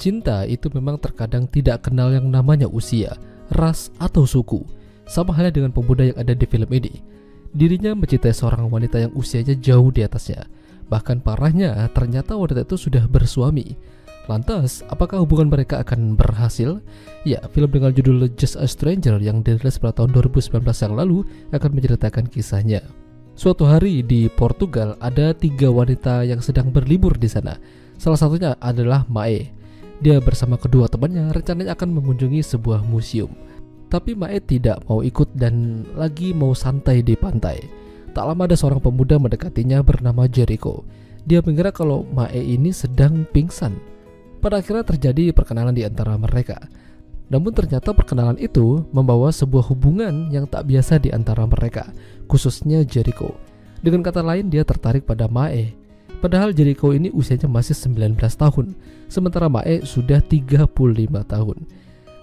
Cinta itu memang terkadang tidak kenal yang namanya usia, ras, atau suku. Sama halnya dengan pemuda yang ada di film ini. Dirinya mencintai seorang wanita yang usianya jauh di atasnya. Bahkan parahnya, ternyata wanita itu sudah bersuami. Lantas, apakah hubungan mereka akan berhasil? Ya, film dengan judul Just a Stranger yang dirilis pada tahun 2019 yang lalu akan menceritakan kisahnya. Suatu hari di Portugal ada 3 wanita yang sedang berlibur di sana. Salah satunya adalah Mae. Dia bersama kedua temannya rencananya akan mengunjungi sebuah museum. Tapi Mae tidak mau ikut dan lagi mau santai di pantai. Tak lama ada seorang pemuda mendekatinya bernama Jericho. Dia mengira kalau Mae ini sedang pingsan. Pada akhirnya terjadi perkenalan di antara mereka. Namun ternyata perkenalan itu membawa sebuah hubungan yang tak biasa di antara mereka, khususnya Jericho. Dengan kata lain, dia tertarik pada Mae. Padahal Jericho ini usianya masih 19 tahun, sementara Mae sudah 35 tahun.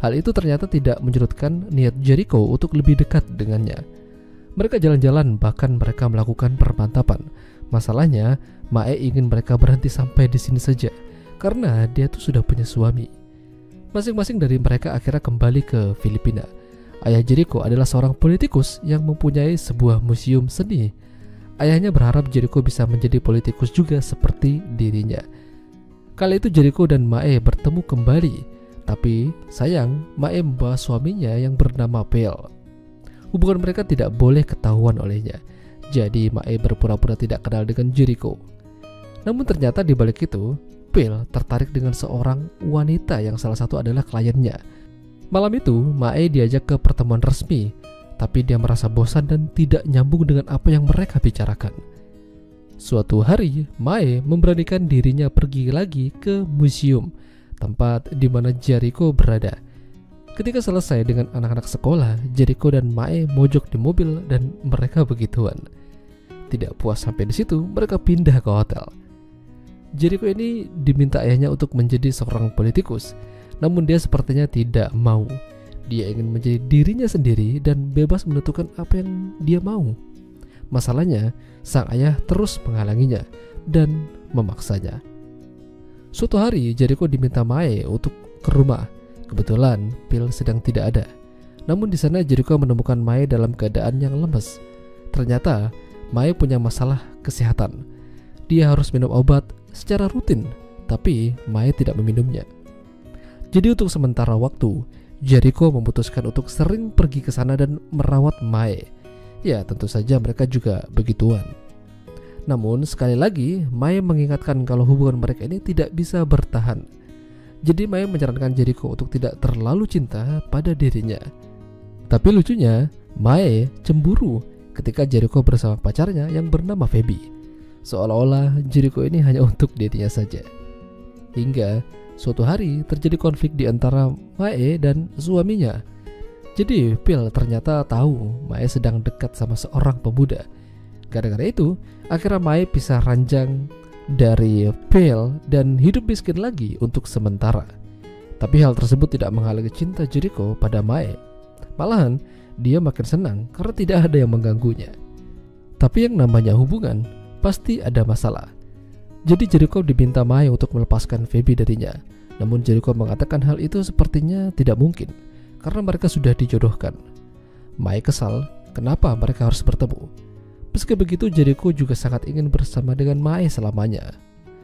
Hal itu ternyata tidak menyurutkan niat Jericho untuk lebih dekat dengannya. Mereka jalan-jalan, bahkan mereka melakukan permantapan. Masalahnya, Mae ingin mereka berhenti sampai di sini saja, karena dia tuh sudah punya suami. Masing-masing dari mereka akhirnya kembali ke Filipina. Ayah Jericho adalah seorang politikus yang mempunyai sebuah museum seni. Ayahnya berharap Jericho bisa menjadi politikus juga seperti dirinya. Kali itu Jericho dan Mae bertemu kembali. Tapi sayang, Mae membawa suaminya yang bernama Pel. Hubungan mereka tidak boleh ketahuan olehnya. Jadi Mae berpura-pura tidak kenal dengan Jericho. Namun ternyata di balik itu, Pel tertarik dengan seorang wanita yang salah satu adalah kliennya. Malam itu, Mae diajak ke pertemuan resmi. Tapi dia merasa bosan dan tidak nyambung dengan apa yang mereka bicarakan. Suatu hari, Mae memberanikan dirinya pergi lagi ke museum, tempat di mana Jericho berada. Ketika selesai dengan anak-anak sekolah, Jericho dan Mae mojok di mobil dan mereka begituan. Tidak puas sampai di situ, mereka pindah ke hotel. Jericho ini diminta ayahnya untuk menjadi seorang politikus, namun dia sepertinya tidak mau. Dia ingin menjadi dirinya sendiri dan bebas menentukan apa yang dia mau. Masalahnya, sang ayah terus menghalanginya dan memaksanya. Suatu hari, Jericho diminta Mae untuk ke rumah. Kebetulan, Phil sedang tidak ada. Namun di sana Jericho menemukan Mae dalam keadaan yang lemes. Ternyata, Mae punya masalah kesehatan. Dia harus minum obat secara rutin, tapi Mae tidak meminumnya. Jadi untuk sementara waktu, Jericho memutuskan untuk sering pergi ke sana dan merawat Mae. Ya, tentu saja mereka juga begituan. Namun sekali lagi, Mae mengingatkan kalau hubungan mereka ini tidak bisa bertahan. Jadi Mae menyarankan Jericho untuk tidak terlalu cinta pada dirinya. Tapi lucunya, Mae cemburu ketika Jericho bersama pacarnya yang bernama Feby. Seolah-olah Jericho ini hanya untuk dirinya saja. Hingga suatu hari terjadi konflik di antara Mae dan suaminya. Jadi Phil ternyata tahu Mae sedang dekat sama seorang pemuda. Gara-gara itu, akhirnya Mae pisah ranjang dari Phil dan hidup miskin lagi untuk sementara. Tapi hal tersebut tidak menghalangi cinta Jericho pada Mae. Malahan, dia makin senang karena tidak ada yang mengganggunya. Tapi yang namanya hubungan pasti ada masalah. Jadi Jericho diminta Mae untuk melepaskan Feby darinya. Namun Jericho mengatakan hal itu sepertinya tidak mungkin karena mereka sudah dijodohkan. Mae kesal kenapa mereka harus bertemu. Meski begitu, Jericho juga sangat ingin bersama dengan Mae selamanya.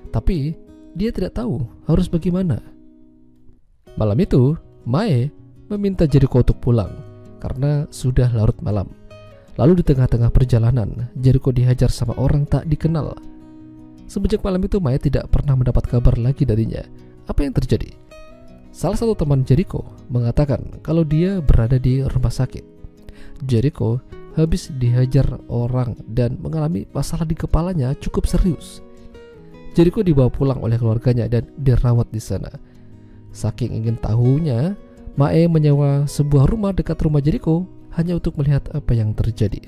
Tapi dia tidak tahu harus bagaimana. Malam itu, Mae meminta Jericho untuk pulang karena sudah larut malam. Lalu di tengah-tengah perjalanan, Jericho dihajar sama orang tak dikenal. Semenjak malam itu, Mae tidak pernah mendapat kabar lagi darinya. Apa yang terjadi? Salah satu teman Jericho mengatakan kalau dia berada di rumah sakit. Jericho habis dihajar orang dan mengalami masalah di kepalanya cukup serius. Jericho dibawa pulang oleh keluarganya dan dirawat di sana. Saking ingin tahunya, Mae menyewa sebuah rumah dekat rumah Jericho hanya untuk melihat apa yang terjadi.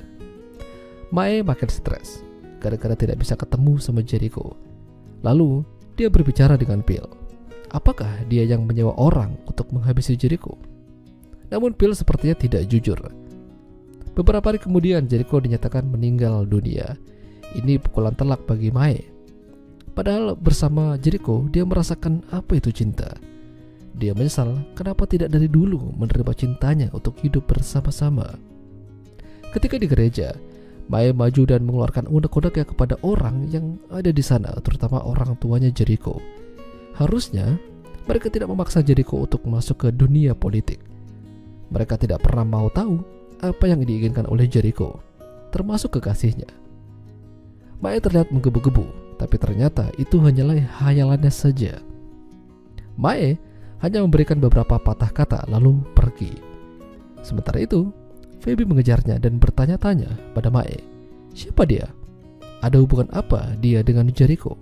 Mae makin stres gara-gara tidak bisa ketemu sama Jericho. Lalu dia berbicara dengan Phil. Apakah dia yang menyewa orang untuk menghabisi Jericho? Namun Phil sepertinya tidak jujur. Beberapa hari kemudian Jericho dinyatakan meninggal dunia. Ini pukulan telak bagi Mae. Padahal bersama Jericho dia merasakan apa itu cinta. Dia menyesal kenapa tidak dari dulu menerima cintanya untuk hidup bersama-sama. Ketika di gereja, Mae maju dan mengeluarkan unek-uneknya kepada orang yang ada di sana, terutama orang tuanya Jericho. Harusnya mereka tidak memaksa Jericho untuk masuk ke dunia politik. Mereka tidak pernah mau tahu apa yang diinginkan oleh Jericho, termasuk kekasihnya. Mae terlihat menggebu-gebu, tapi ternyata itu hanyalah hayalannya saja. Mae hanya memberikan beberapa patah kata lalu pergi. Sementara itu, Phoebe mengejarnya dan bertanya-tanya pada Mae, siapa dia? Ada hubungan apa dia dengan Jericho?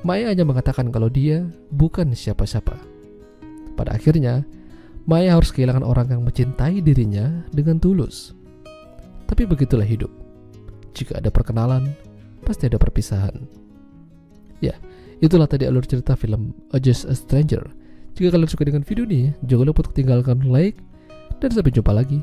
Mae hanya mengatakan kalau dia bukan siapa-siapa. Pada akhirnya, Mae harus kehilangan orang yang mencintai dirinya dengan tulus. Tapi begitulah hidup. Jika ada perkenalan, pasti ada perpisahan. Ya, itulah tadi alur cerita film Just a Stranger. Jika kalian suka dengan video ini, jangan lupa untuk tinggalkan like, dan sampai jumpa lagi